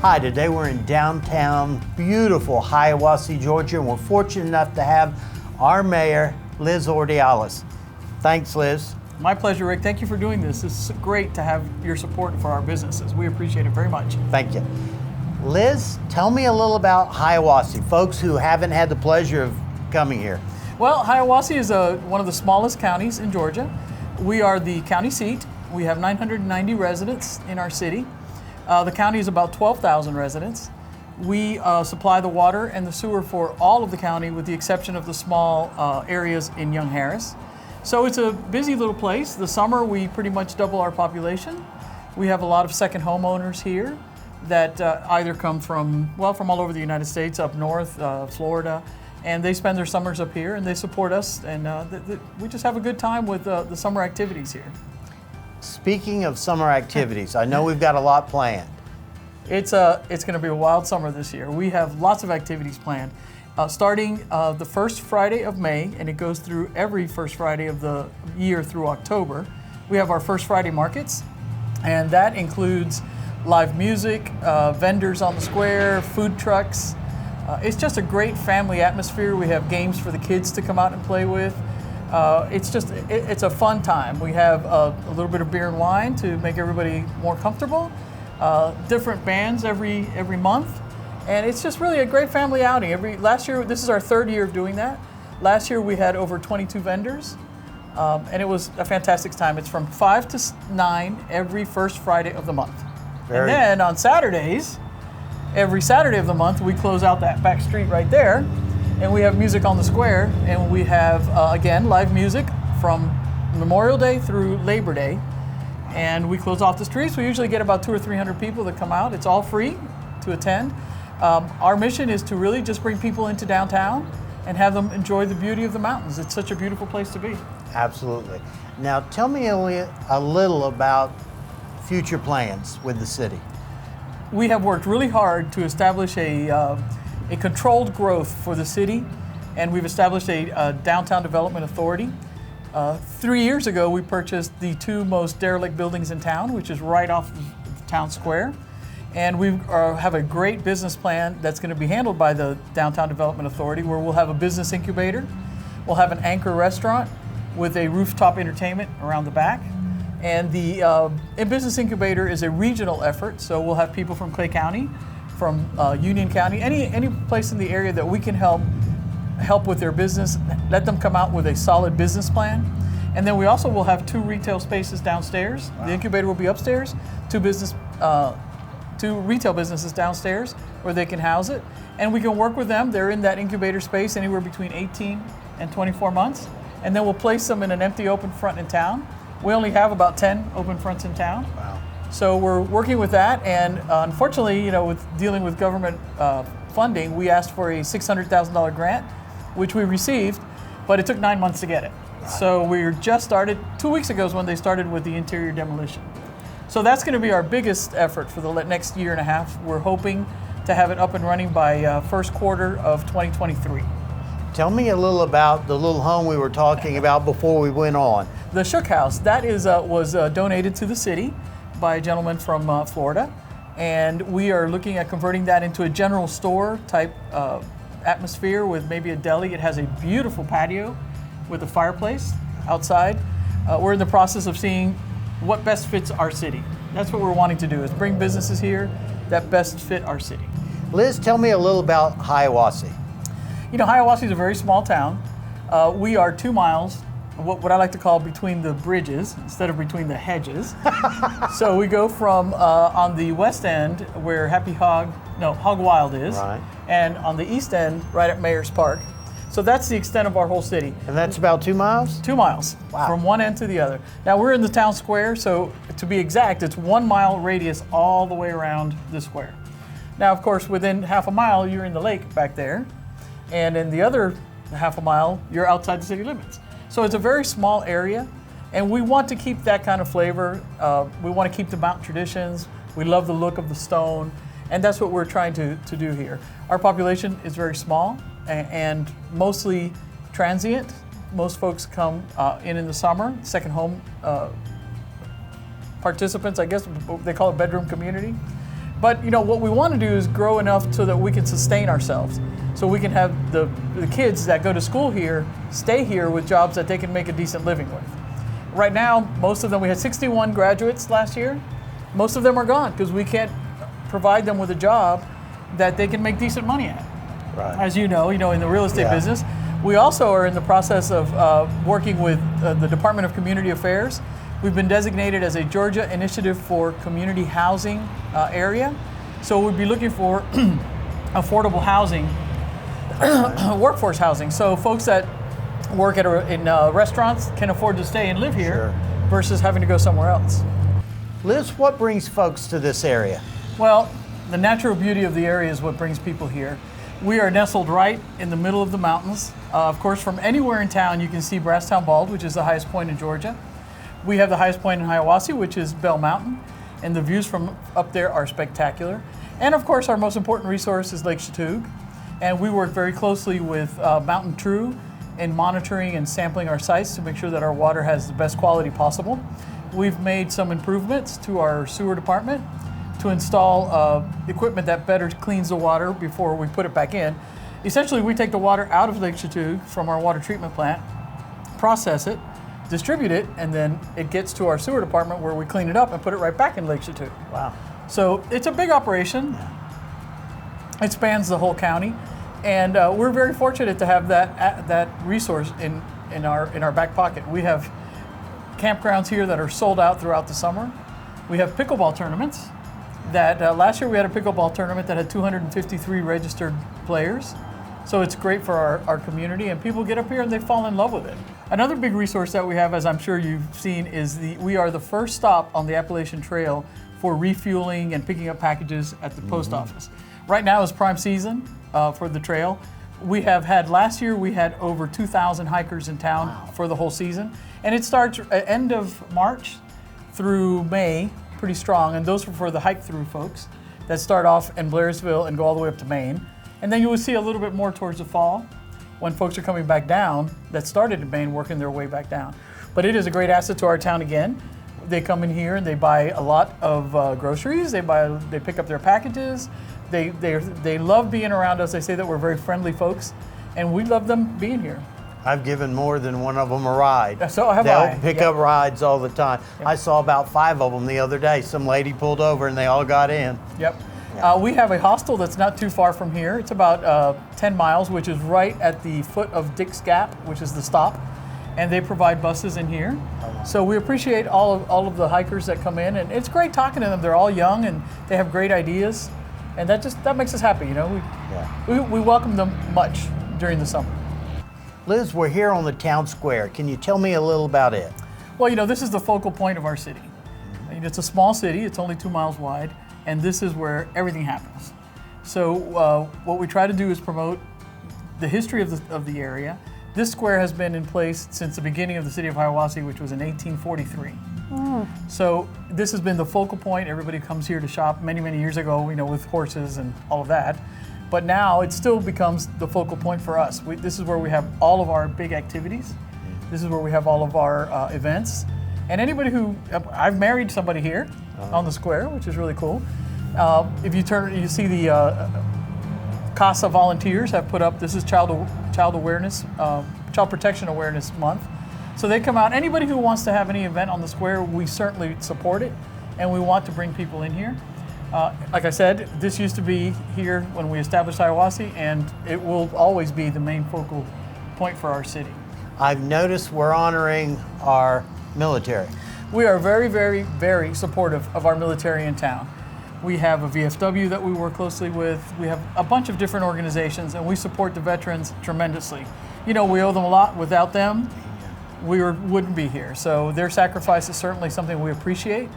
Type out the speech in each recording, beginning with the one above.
Hi, today we're in downtown, beautiful Hiawassee, Georgia, and we're fortunate enough to have our mayor, Liz Ordiales. Thanks, Liz. My pleasure, Rick. Thank you for doing this. It's great to have your support for our businesses. We appreciate it very much. Thank you. Liz, tell me a little about Hiawassee, folks who haven't had the pleasure of coming here. Well, Hiawassee is one of the smallest counties in Georgia. We are the county seat. We have 990 residents in our city. The county is about 12,000 residents. We supply the water and the sewer for all of the county with the exception of the small areas in Young Harris. So it's a busy little place. The summer we pretty much double our population. We have a lot of second homeowners here that either come from all over the United States, up north, Florida, and they spend their summers up here and they support us, and we just have a good time with the summer activities here. Speaking of summer activities, I know we've got a lot planned. It's going to be a wild summer this year. We have lots of activities planned, starting the first Friday of May, and it goes through every first Friday of the year through October. We have our First Friday markets, and that includes live music, vendors on the square, food trucks. It's just a great family atmosphere. We have games for the kids to come out and play with. It's a fun time. We have a little bit of beer and wine to make everybody more comfortable. Different bands every month, and it's just really a great family outing. Last year, this is our third year of doing that. Last year we had over 22 vendors, and it was a fantastic time. It's from 5 to 9 every first Friday of the month. And then on Saturdays, every Saturday of the month, we close out that back street right there, and we have music on the square, and we have, again, live music from Memorial Day through Labor Day, and we close off the streets. We usually get about 200 or 300 people that come out. It's all free to attend. Our mission is to really just bring people into downtown and have them enjoy the beauty of the mountains. It's such a beautiful place to be. Absolutely. Now, tell me a little about future plans with the city. We have worked really hard to establish a controlled growth for the city, and we've established a downtown development authority. 3 years ago, we purchased the two most derelict buildings in town, which is right off the town square, and we have a great business plan that's going to be handled by the Downtown Development Authority, where we'll have a business incubator, we'll have an anchor restaurant with a rooftop entertainment around the back, and the business incubator is a regional effort, so we'll have people from Clay County, from Union County, any place in the area that we can help with their business, let them come out with a solid business plan. And then we also will have 2 retail spaces downstairs. Wow. The incubator will be upstairs, 2 retail businesses downstairs where they can house it. And we can work with them. They're in that incubator space anywhere between 18 and 24 months. And then we'll place them in an empty open front in town. We only have about 10 open fronts in town. Wow. So we're working with that, and unfortunately, with dealing with government funding, we asked for a $600,000 grant, which we received, but it took 9 months to get it. Right. So we just started, 2 weeks ago is when they started with the interior demolition. So that's going to be our biggest effort for the next year and a half. We're hoping to have it up and running by first quarter of 2023. Tell me a little about the little home we were talking about before we went on. The Shook House, that was donated to the city by a gentleman from Florida, and we are looking at converting that into a general store type atmosphere with maybe a deli. It has a beautiful patio with a fireplace outside. We're in the process of seeing what best fits our city. That's what we're wanting to do, is bring businesses here that best fit our city. Liz, tell me a little about Hiawassee. Hiawassee is a very small town. We are 2 miles, what I like to call between the bridges instead of between the hedges. So we go from on the west end where Hog Wild is, right, and on the east end right at Mayor's Park. So that's the extent of our whole city. And that's about 2 miles? 2 miles, wow, from one end to the other. Now we're in the town square, so to be exact, it's 1 mile radius all the way around the square. Now, of course, within half a mile, you're in the lake back there, and in the other half a mile, you're outside the city limits. So it's a very small area, and we want to keep that kind of flavor. We want to keep the mountain traditions. We love the look of the stone, and that's what we're trying to do here. Our population is very small and mostly transient. Most folks come in the summer, second home participants, I guess they call it bedroom community. But what we want to do is grow enough so that we can sustain ourselves. So we can have the kids that go to school here stay here with jobs that they can make a decent living with. Right now, most of them, we had 61 graduates last year. Most of them are gone because we can't provide them with a job that they can make decent money at. Right. As you know, in the real estate business. We also are in the process of working with the Department of Community Affairs. We've been designated as a Georgia Initiative for Community Housing area. So we'd be looking for affordable housing, workforce housing. So folks that work in restaurants can afford to stay and live here versus having to go somewhere else. Liz, what brings folks to this area? Well, the natural beauty of the area is what brings people here. We are nestled right in the middle of the mountains. Of course, from anywhere in town, you can see Brasstown Bald, which is the highest point in Georgia. We have the highest point in Hiawassee, which is Bell Mountain, and the views from up there are spectacular. And of course, our most important resource is Lake Chatuge, and we work very closely with Mountain True in monitoring and sampling our sites to make sure that our water has the best quality possible. We've made some improvements to our sewer department to install equipment that better cleans the water before we put it back in. Essentially, we take the water out of Lake Chatuge from our water treatment plant, process it, distribute it, and then it gets to our sewer department where we clean it up and put it right back in Lake Chatuge. Wow. So it's a big operation. It spans the whole county, and we're very fortunate to have that resource in our back pocket. We have campgrounds here that are sold out throughout the summer. We have pickleball tournaments. That last year we had a pickleball tournament that had 253 registered players. So it's great for our community, and people get up here and they fall in love with it. Another big resource that we have, as I'm sure you've seen, is we are the first stop on the Appalachian Trail for refueling and picking up packages at the post office. Right now is prime season for the trail. Last year we had over 2,000 hikers in town for the whole season. And it starts at end of March through May, pretty strong, and those are for the hike-through folks that start off in Blairsville and go all the way up to Maine. And then you will see a little bit more towards the fall when folks are coming back down that started in Maine working their way back down. But it is a great asset to our town again. They come in here and they buy a lot of groceries, they pick up their packages, they love being around us. They say that we're very friendly folks, and we love them being here. I've given more than one of them a ride. So have They'll pick up rides all the time. I saw about 5 of them the other day. Some lady pulled over and they all got in. Yep. We have a hostel that's not too far from here. It's about 10 miles, which is right at the foot of Dick's Gap, which is the stop. And they provide buses in here. So we appreciate all of the hikers that come in, and it's great talking to them. They're all young and they have great ideas, and that makes us happy. We welcome them much during the summer. Liz, we're here on the town square. Can you tell me a little about it? Well, this is the focal point of our city. It's a small city. It's only 2 miles wide, and this is where everything happens. So what we try to do is promote the history of the area. This square has been in place since the beginning of the City of Hiawassee, which was in 1843. So this has been the focal point. Everybody comes here to shop many, many years ago, with horses and all of that. But now it still becomes the focal point for us. This is where we have all of our big activities. This is where we have all of our events. And anybody I've married somebody here on the square, which is really cool. If you see the CASA volunteers have put up, this is Child Protection Awareness Month. So they come out, anybody who wants to have any event on the square, we certainly support it, and we want to bring people in here. Like I said, this used to be here when we established Hiawassee, and it will always be the main focal point for our city. I've noticed we're honoring our military. We are very, very, very supportive of our military in town. We have a VFW that we work closely with. We have a bunch of different organizations, and we support the veterans tremendously. We owe them a lot. Without them, we wouldn't be here. So their sacrifice is certainly something we appreciate.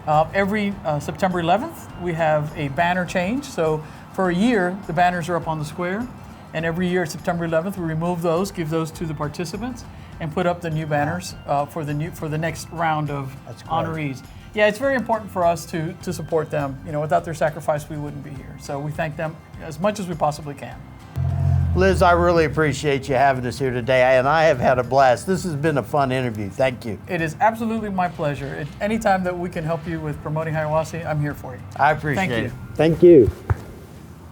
Every September 11th, we have a banner change. So for a year, the banners are up on the square. And every year, September 11th, we remove those, give those to the participants, and put up the new banners for the next round of honorees. Yeah, it's very important for us to support them. Without their sacrifice, we wouldn't be here. So we thank them as much as we possibly can. Liz, I really appreciate you having us here today, and I have had a blast. This has been a fun interview. Thank you. It is absolutely my pleasure. Anytime that we can help you with promoting Hiawassee, I'm here for you. I appreciate Thank you. it. Thank you.